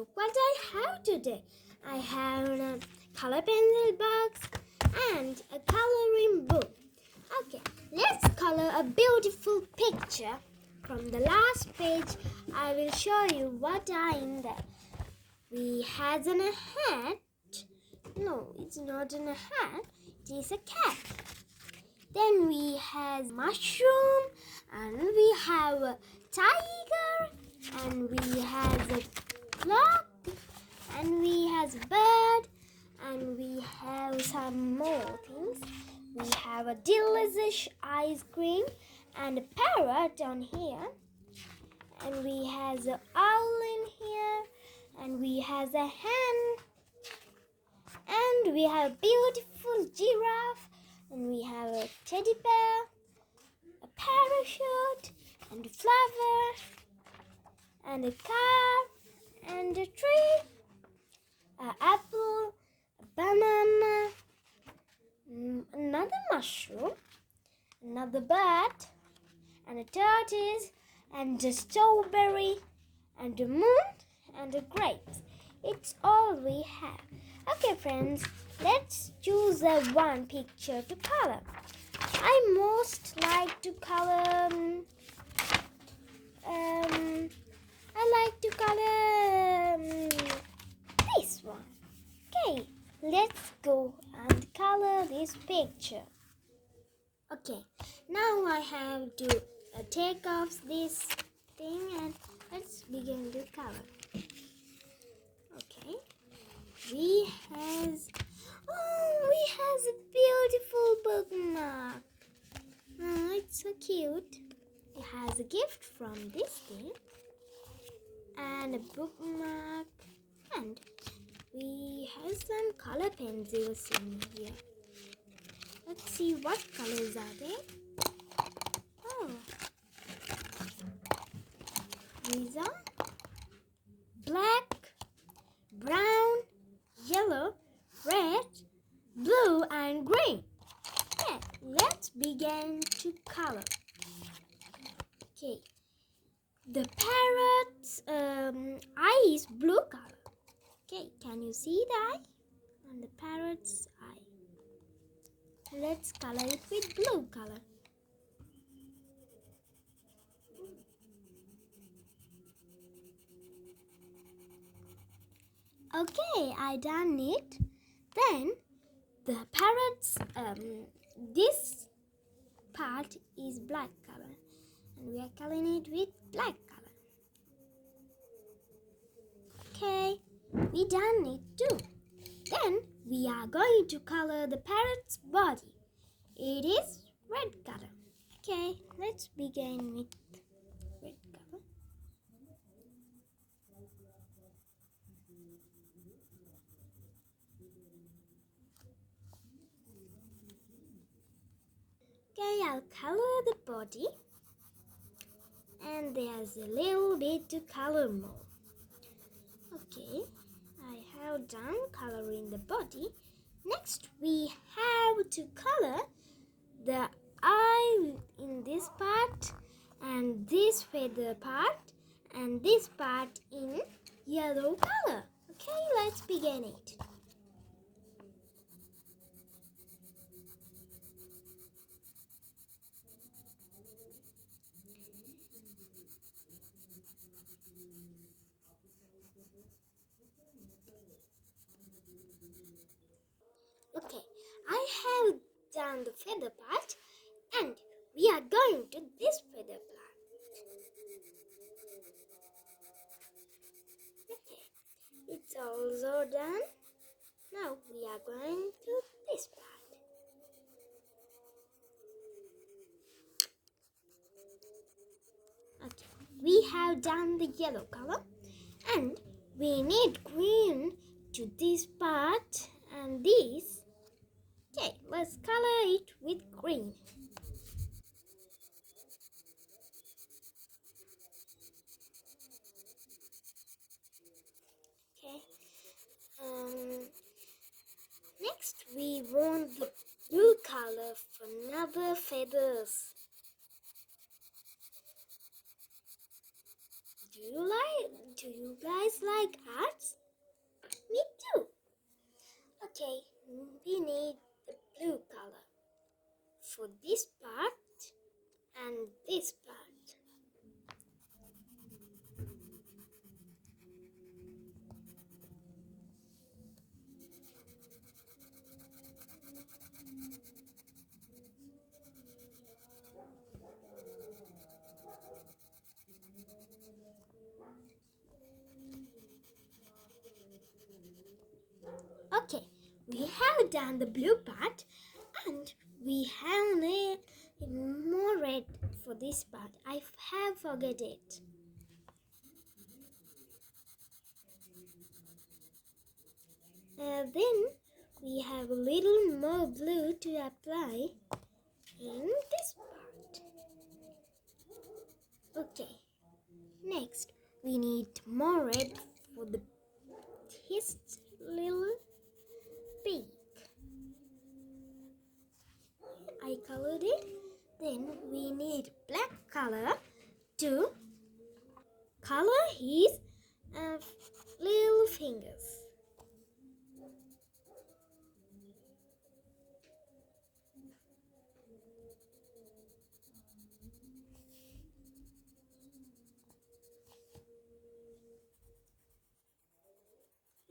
look what I have today. I have a color pencil box and a coloring book. Okay, let's color a beautiful picture. From the last page, I will show you what are in there. We has a hat. No, it's not a hat. It is a cat. Then we has mushroom, and we have a tiger, and we has a clock, and we has bird, and we have some more things. We have a delicious ice cream and a parrot on here, and we has an owl in here, and we has a hen, and we have a beautiful giraffe, and we have a teddy bear, a parachute, and a flower, and a car, and a tree, an apple, a banana, another mushroom, another bird, and a tortoise, and a strawberry, and a moon, and a grapes. It's all we have. Okay, friends, let's choose one picture to color. I most like to color. This one. Okay, let's go and color this picture. Okay, now I have to take off this thing and let's begin to color. Okay, we has a beautiful bookmark. Oh, it's so cute. It has a gift from this thing and a bookmark, and we have some color pencils in here. Let's see what colors are there. Oh, these are black, brown, yellow, red, blue, and green. Okay, let's begin to color. Okay, the parrot's eye is blue color. Okay, can you see the eye on the parrot's eye? Let's color it with blue color. Okay, I done it. Then the parrot's this part is black color, and we are coloring it with black color. Okay, we done it too. Then we are going to color the parrot's body. It is red color. Okay, let's begin with red color. Okay, I'll color the body, and there's a little bit to color more. Okay, I have done coloring the body. Next, we have to color the eye in this part, and this feather part, and this part in yellow color. Okay, let's begin it. Okay, I have done the feather part, and we are going to this feather part. Okay, it's also done. Now we are going to this part. Okay, we have done the yellow color, and we need green to this part and this. Okay, let's color it with green. Okay. Next we want the blue color for another feathers. Do Do you guys like arts? Me too. Okay, we need the blue color for this part and this part. Okay, we have done the blue part and we have more red for this part. I have forget it. Then we have a little more blue to apply in this part. Okay, next we need more red for his little beak. I colored it. Then we need black color to color his little fingers.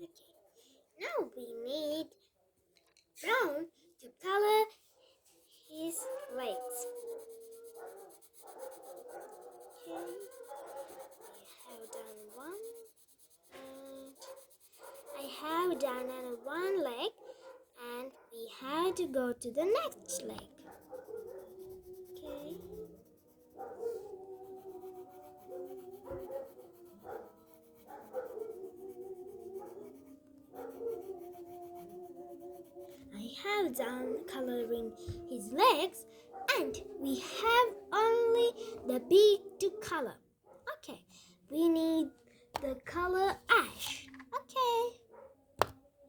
Okay, now we need brown to color his legs. Okay, I have done one, and I have done one leg, and we have to go to the next leg. Okay. I have done coloring his legs, and we have only the beak to color. Okay, we need the color ash. Okay,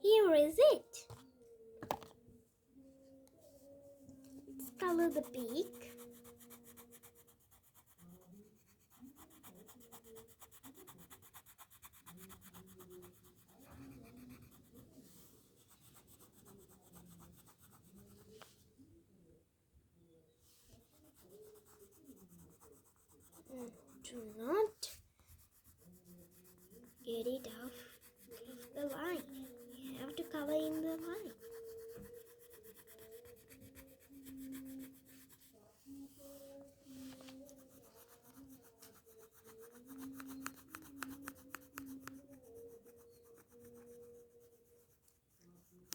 here is it. Let's color the beak. Do not get it off the line. You have to color in the line.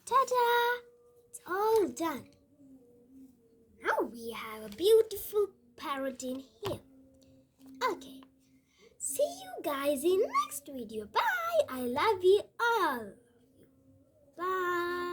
Ta-da! It's all done. Now we have a beautiful parrot in here. Okay. See you guys in next video. Bye. I love you all. Bye.